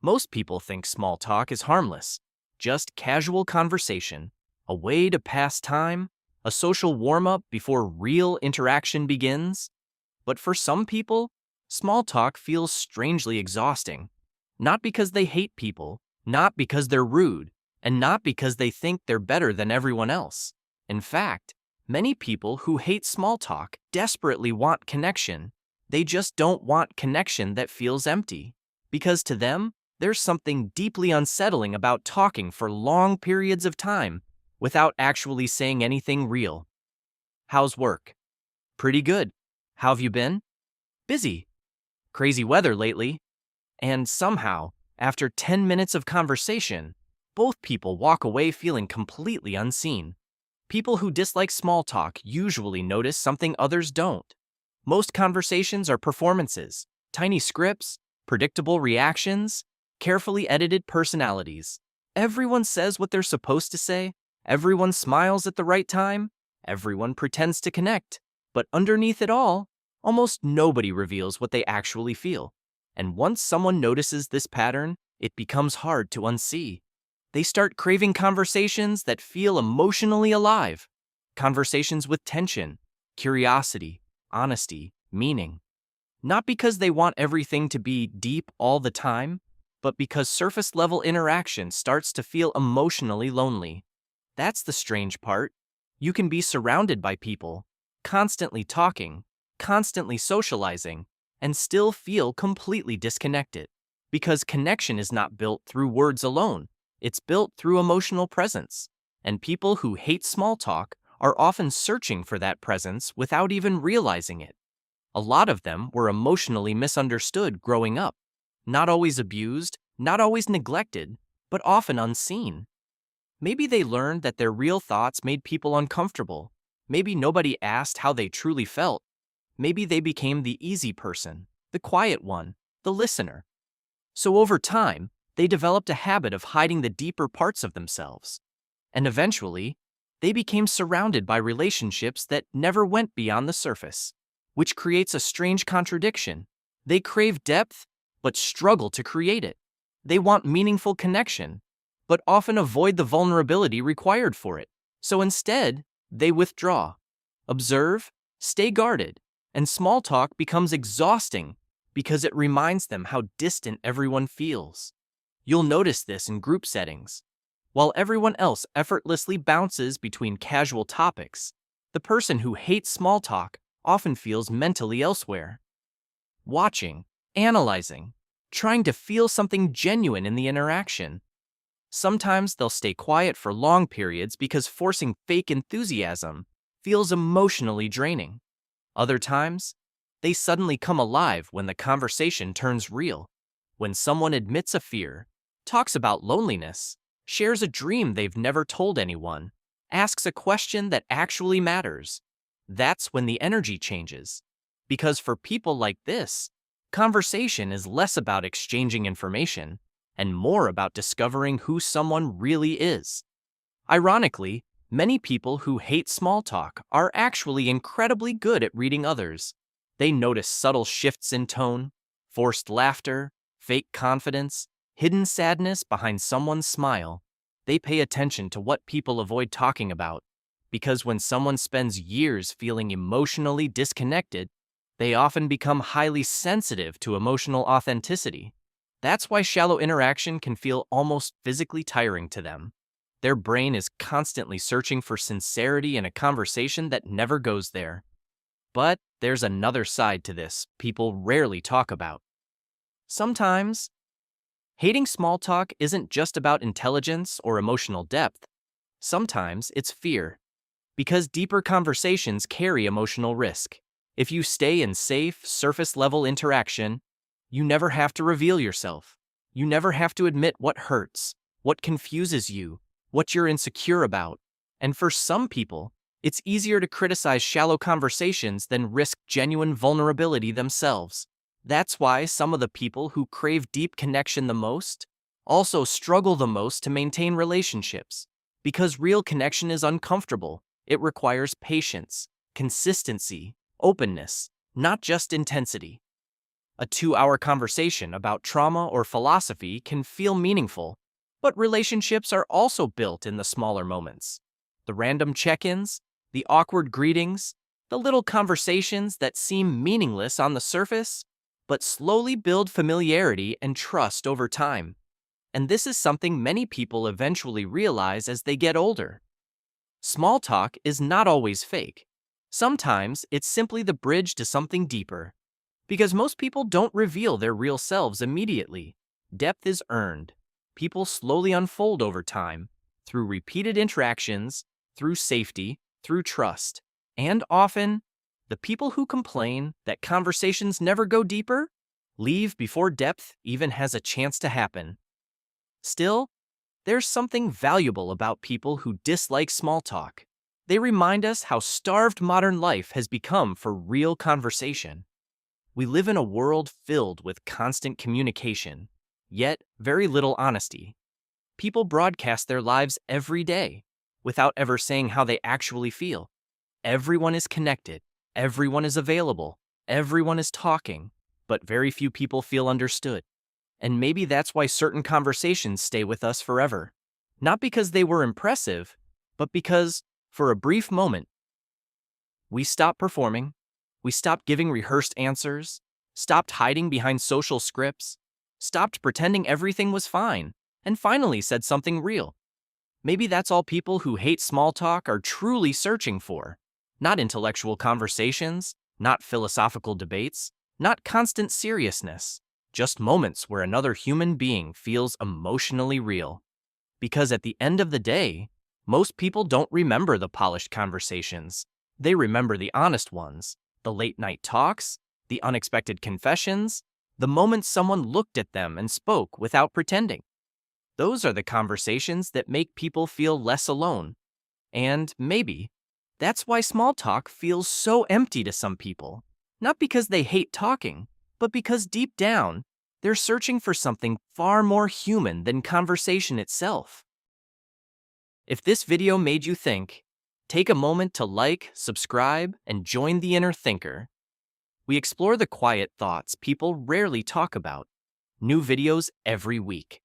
Most people think small talk is harmless, just casual conversation, a way to pass time, a social warm-up before real interaction begins. But for some people, small talk feels strangely exhausting. Not because they hate people, not because they're rude, and not because they think they're better than everyone else. In fact, many people who hate small talk desperately want connection. They just don't want connection that feels empty. Because to them, there's something deeply unsettling about talking for long periods of time without actually saying anything real. How's work? Pretty good. How have you been? Busy. Crazy weather lately. And somehow, after 10 minutes of conversation, both people walk away feeling completely unseen. People who dislike small talk usually notice something others don't. Most conversations are performances, tiny scripts, predictable reactions, carefully edited personalities. Everyone says what they're supposed to say, everyone smiles at the right time, everyone pretends to connect, but underneath it all, almost nobody reveals what they actually feel. And once someone notices this pattern, it becomes hard to unsee. They start craving conversations that feel emotionally alive, conversations with tension, curiosity, honesty, meaning. Not because they want everything to be deep all the time, but because surface-level interaction starts to feel emotionally lonely. That's the strange part. You can be surrounded by people, constantly talking, constantly socializing, and still feel completely disconnected. Because connection is not built through words alone, it's built through emotional presence. And people who hate small talk are often searching for that presence without even realizing it. A lot of them were emotionally misunderstood growing up. Not always abused, not always neglected, but often unseen. Maybe they learned that their real thoughts made people uncomfortable. Maybe nobody asked how they truly felt. Maybe they became the easy person, the quiet one, the listener. So over time, they developed a habit of hiding the deeper parts of themselves. And eventually, they became surrounded by relationships that never went beyond the surface, which creates a strange contradiction. They crave depth, but struggle to create it. They want meaningful connection, but often avoid the vulnerability required for it. So instead, they withdraw, observe, stay guarded, and small talk becomes exhausting because it reminds them how distant everyone feels. You'll notice this in group settings. While everyone else effortlessly bounces between casual topics, the person who hates small talk often feels mentally elsewhere. Watching, analyzing, trying to feel something genuine in the interaction. Sometimes they'll stay quiet for long periods because forcing fake enthusiasm feels emotionally draining. Other times, they suddenly come alive when the conversation turns real. When someone admits a fear, talks about loneliness, shares a dream they've never told anyone, asks a question that actually matters, that's when the energy changes. Because for people like this, conversation is less about exchanging information and more about discovering who someone really is. Ironically, many people who hate small talk are actually incredibly good at reading others. They notice subtle shifts in tone, forced laughter, fake confidence, hidden sadness behind someone's smile. They pay attention to what people avoid talking about, because when someone spends years feeling emotionally disconnected, they often become highly sensitive to emotional authenticity. That's why shallow interaction can feel almost physically tiring to them. Their brain is constantly searching for sincerity in a conversation that never goes there. But there's another side to this people rarely talk about. Sometimes, hating small talk isn't just about intelligence or emotional depth. Sometimes it's fear. Because deeper conversations carry emotional risk. If you stay in safe, surface-level interaction, you never have to reveal yourself. You never have to admit what hurts, what confuses you, what you're insecure about. And for some people, it's easier to criticize shallow conversations than risk genuine vulnerability themselves. That's why some of the people who crave deep connection the most also struggle the most to maintain relationships. Because real connection is uncomfortable. It requires patience, consistency, openness, not just intensity. A 2-hour conversation about trauma or philosophy can feel meaningful, but relationships are also built in the smaller moments. The random check-ins, the awkward greetings, the little conversations that seem meaningless on the surface, but slowly build familiarity and trust over time. And this is something many people eventually realize as they get older. Small talk is not always fake. Sometimes it's simply the bridge to something deeper. Because most people don't reveal their real selves immediately. Depth is earned. People slowly unfold over time, through repeated interactions, through safety, through trust. And often, the people who complain that conversations never go deeper leave before depth even has a chance to happen. Still, there's something valuable about people who dislike small talk. They remind us how starved modern life has become for real conversation. We live in a world filled with constant communication, yet very little honesty. People broadcast their lives every day, without ever saying how they actually feel. Everyone is connected, everyone is available, everyone is talking, but very few people feel understood. And maybe that's why certain conversations stay with us forever. Not because they were impressive, but because, for a brief moment, we stopped performing, we stopped giving rehearsed answers, stopped hiding behind social scripts, stopped pretending everything was fine, and finally said something real. Maybe that's all people who hate small talk are truly searching for. Not intellectual conversations, not philosophical debates, not constant seriousness, just moments where another human being feels emotionally real. Because at the end of the day, most people don't remember the polished conversations. They remember the honest ones, the late-night talks, the unexpected confessions, the moments someone looked at them and spoke without pretending. Those are the conversations that make people feel less alone. And maybe that's why small talk feels so empty to some people. Not because they hate talking, but because deep down, they're searching for something far more human than conversation itself. If this video made you think, take a moment to like, subscribe, and join the inner thinker. We explore the quiet thoughts people rarely talk about. New videos every week.